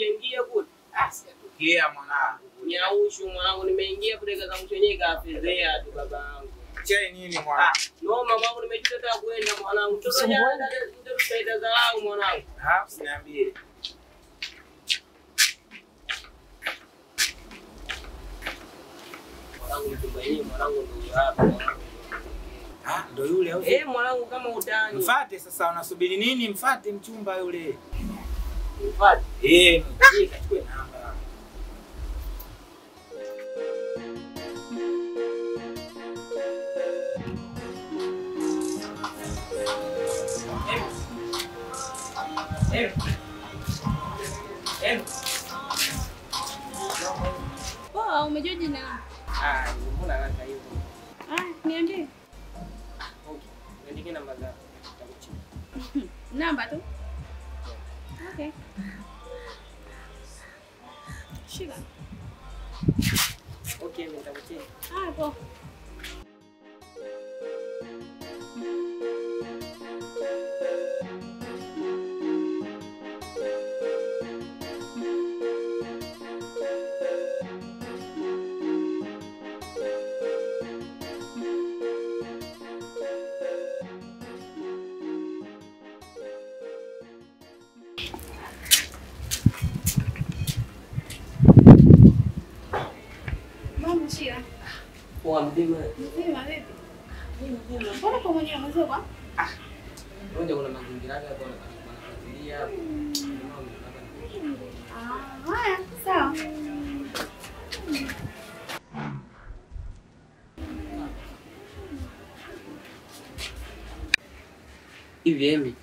hujaingia kule? Sijatokea mwanangu. Nyaushu mwanangu, nimeingia kule kaza mchonye kafezea tu babangu. Chai nini mwanangu? No mama, nimejitaka kwenda mwanangu. Mtoto jana ndio tutaita dharau mwanangu. Usiniambie. Mwanangu mtumbaini mwanangu ndio hapa. Ndio yule au? Mwanangu kama utani. Mfuate sasa, unasubiri nini? Mfuate mchumba yule. Mfuate? Kachukue namba. Poa, umejua jina? Mbona haraka hivyo? Niambie. Okay. Niandike namba zako. Namba tu. Okay. Shika. Okay, nitakutia. Poa. Shia. Poa mzima. Mzima vipi? Mzima. Mbona kwa mwenyewe mzee kwa? Ngoja kuna mazingira yake hapo anafuatilia. Haya, sawa. Hivi Emi.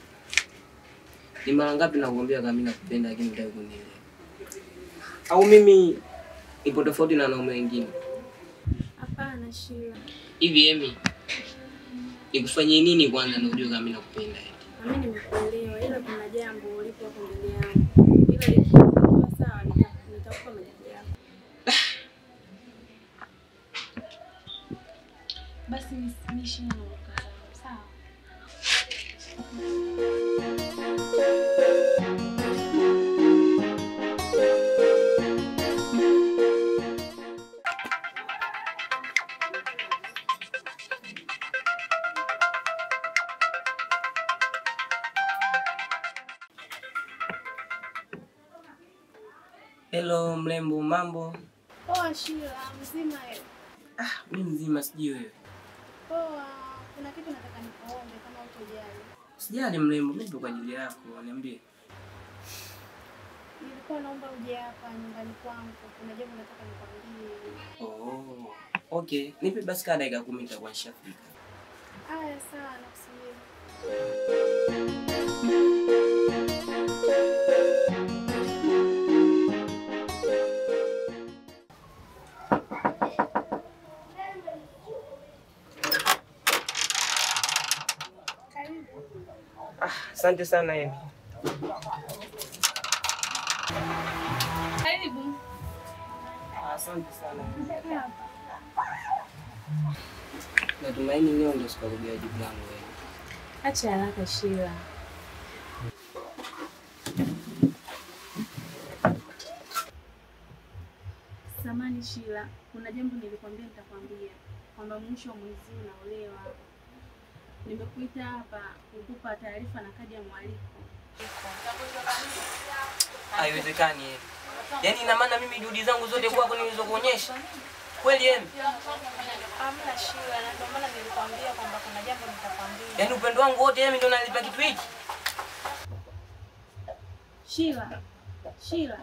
Ni mara ngapi nakuambia kama mimi nakupenda lakini hutaki kunielewa? Au mimi ipo tofauti na wanaume wengine? Hapana Shia. Hivi Emi. Nikufanyie nini kwanza ndio ujue kama mimi nakupenda eti? Mimi nimekuelewa ila kuna jambo ulipo hapo mbele yangu. Ila likiwa sawa nitakupa majibu yako. Basi nishi na sawa. Hello mrembo, mambo? Poa Shila, mzima wewe? Mimi mzima, sijui wewe. Poa, kuna kitu nataka nikuombe kama utojali. Sijali mrembo, mimi kwa ajili yako, niambie. Nilikuwa naomba uje hapa nyumbani kwangu. Kuna jambo nataka nikwambie. Okay. Nipe basi kada dakika 10 nitakuwa nishafika. Haya sawa, nakusubiri. Asante sana Emi. Karibu. Asante sana. Natumaini leo ndio sikurudia jibu langu wewe. Acha haraka Shila. Samani Shila, kuna jambo nilikwambia nitakwambia. Kwamba mwisho wa mwezi unaolewa. Nimekuita hapa kukupa taarifa na kadi ya mwaliko. Haiwezekani Emi. Yaani ina maana mimi juhudi zangu zote kwako nilizokuonyesha. Kweli Emi? Hamna Shila, na ndio maana nilikwambia kwamba kuna jambo nitakwambia. Yaani upendo wangu wote Emi ndio nalipa kitu hiki? Shila.